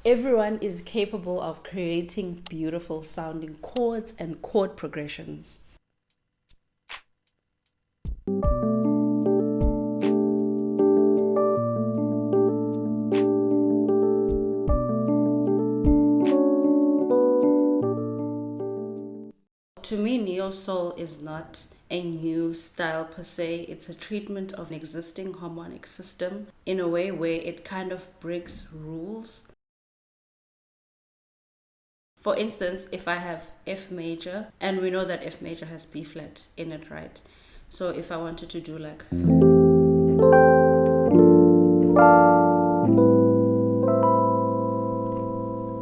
Everyone is capable of creating beautiful sounding chords and chord progressions. To me, neo-soul is not a new style per se. It's a treatment of an existing harmonic system in a way where it kind of breaks rules. For instance, if I have F major, and we know that F major has B flat in it, right? So if I wanted to do like,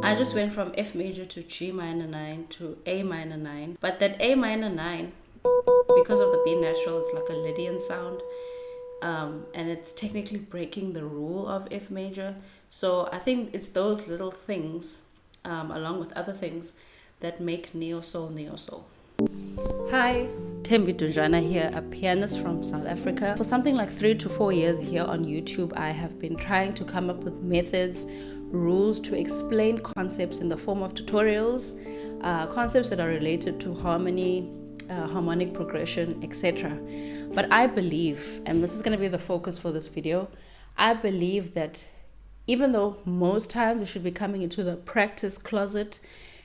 I just went from F major to G minor 9 to A minor 9. But that A minor 9, because of the B natural, it's like a Lydian sound. And it's technically breaking the rule of F major. So I think it's those little things, along with other things, that make neo-soul neo-soul. Hi, Thembi.Dunjana here, a pianist from South Africa. For something like 3 to 4 years here on YouTube, I have been trying to come up with methods, rules to explain concepts in the form of tutorials, concepts that are related to harmony, harmonic progression, etc. But I believe, and this is going to be the focus for this video, I believe that even though most times we should be coming into the practice closet,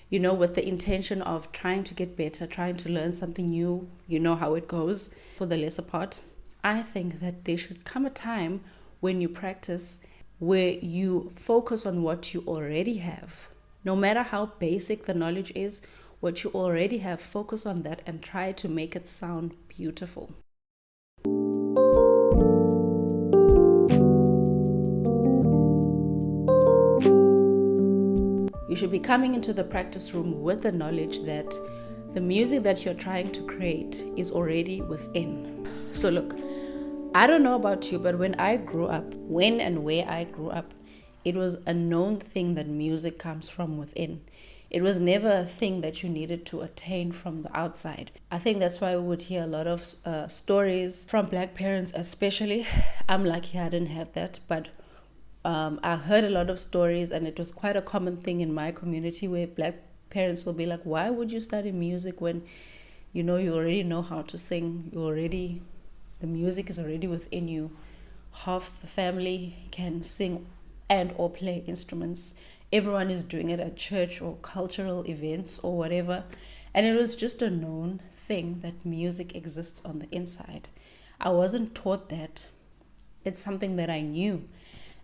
you know, with the intention of trying to get better, trying to learn something new, you know how it goes, for the lesser part, I think that there should come a time when you practice where you focus on what you already have. No matter how basic the knowledge is, what you already have, focus on that and try to make it sound beautiful. You should be coming into the practice room with the knowledge that the music that you're trying to create is already within. So look, I don't know about you, but when I grew up, when and where I grew up, it was a known thing that music comes from within. It was never a thing that you needed to attain from the outside. I think that's why we would hear a lot of stories from Black parents especially. I'm lucky I didn't have that, but I heard a lot of stories, and it was quite a common thing in my community where Black parents will be like, why would you study music when you know you already know how to sing, the music is already within you. Half the family can sing and or play instruments. Everyone is doing it at church or cultural events or whatever. And it was just a known thing that music exists on the inside. I wasn't taught that. It's something that I knew.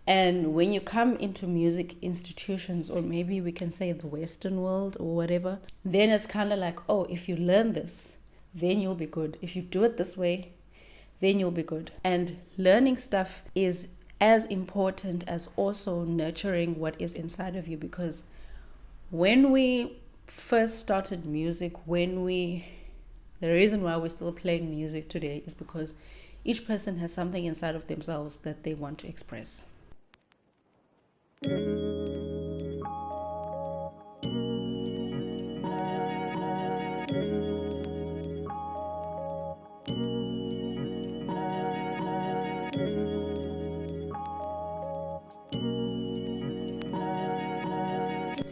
And when you come into music institutions, or maybe we can say the Western world or whatever, then it's kind of like, oh, if you learn this, then you'll be good. If you do it this way, then you'll be good. And learning stuff is as important as also nurturing what is inside of you, because when we first started music, the reason why we're still playing music today is because each person has something inside of themselves that they want to express.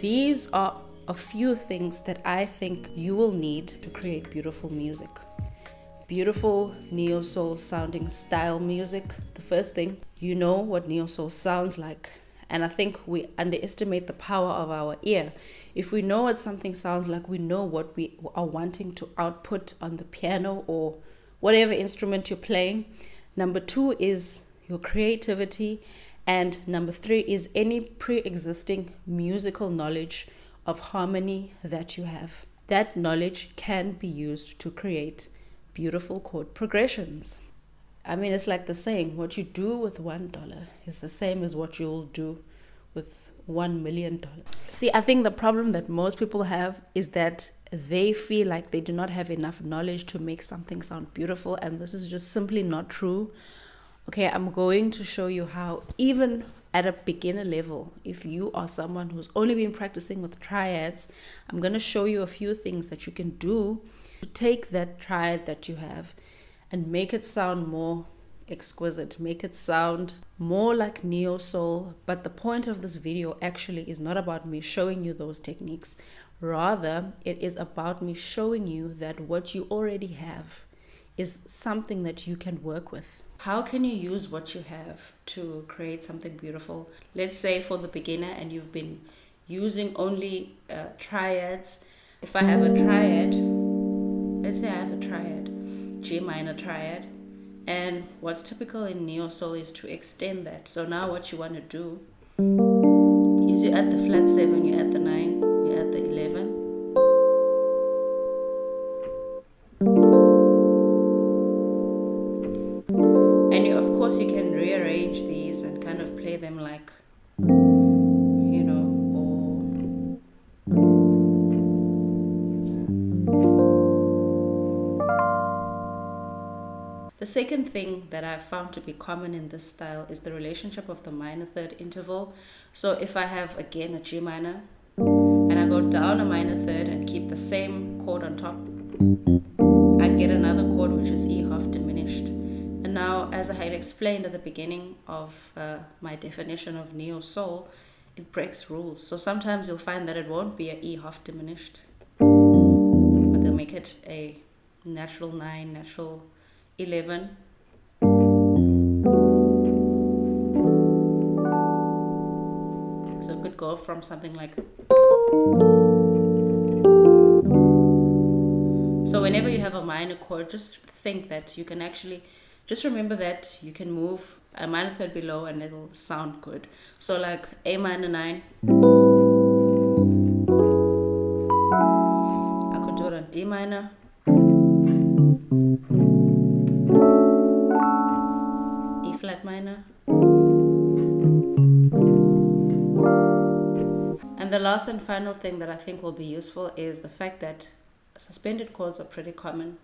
These are a few things that I think you will need to create beautiful music. Beautiful neo-soul sounding style music. The first thing, you know what neo-soul sounds like. And I think we underestimate the power of our ear. If we know what something sounds like, we know what we are wanting to output on the piano or whatever instrument you're playing. Number 2 is your creativity. And number 3 is any pre-existing musical knowledge of harmony that you have. That knowledge can be used to create beautiful chord progressions. I mean, it's like the saying, what you do with $1 is the same as what you'll do with $1 million. See, I think the problem that most people have is that they feel like they do not have enough knowledge to make something sound beautiful, and this is just simply not true. Okay, I'm going to show you how, even at a beginner level, if you are someone who's only been practicing with triads, I'm going to show you a few things that you can do to take that triad that you have and make it sound more exquisite, make it sound more like neo soul. But the point of this video actually is not about me showing you those techniques. Rather, it is about me showing you that what you already have is something that you can work with. How can you use what you have to create something beautiful? Let's say for the beginner and you've been using only triads. If I have a triad, let's say I have a triad, G minor triad, and what's typical in neo soul is to extend that. So now what you want to do is you add the flat 7, you add the 9, you add the 11. And you, of course, you can rearrange these and kind of play them like, you know, The second thing that I've found to be common in this style is the relationship of the minor third interval. So if I have, again, a G minor, and I go down a minor third and keep the same chord on top, I get another chord which is E half diminished. And now, as I had explained at the beginning of my definition of neo soul, it breaks rules. So sometimes you'll find that it won't be a E half diminished, but they'll make it a natural 9, natural 11. So it could go from something like. So whenever you have a minor chord, just think that you can actually, just remember that you can move a minor third below and it'll sound good. So like A minor 9. I could do it on D minor. E flat minor. And the last and final thing that I think will be useful is the fact that suspended chords are pretty common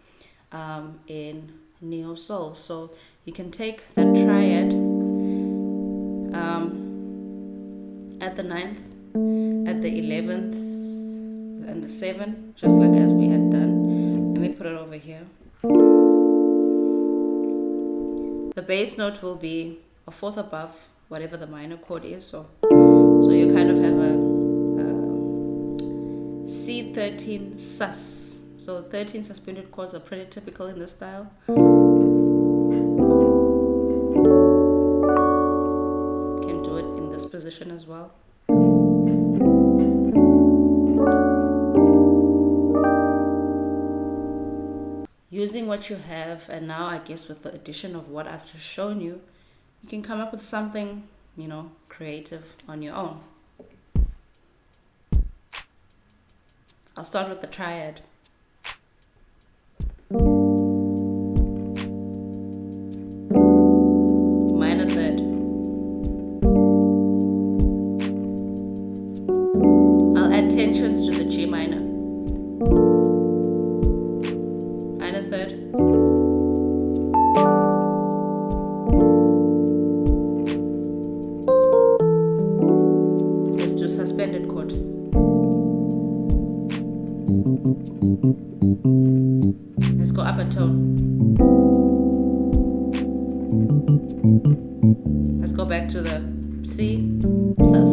in neo soul. So you can take that triad at the 9th, at the 11th, and the 7th, just like as we had done. Let me put it over here. The bass note will be a fourth above whatever the minor chord is. So you kind of have a C13 sus. So 13 suspended chords are pretty typical in this style. You can do it in this position as well. Using what you have, and now I guess with the addition of what I've just shown you, you can come up with something, you know, creative on your own. I'll start with the triad. Minor third. I'll add tensions to the G minor. Minor third. Let's do suspended chord. Let's go up a tone. Let's go back to the C, sus.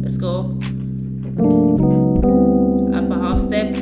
Let's go up a half step.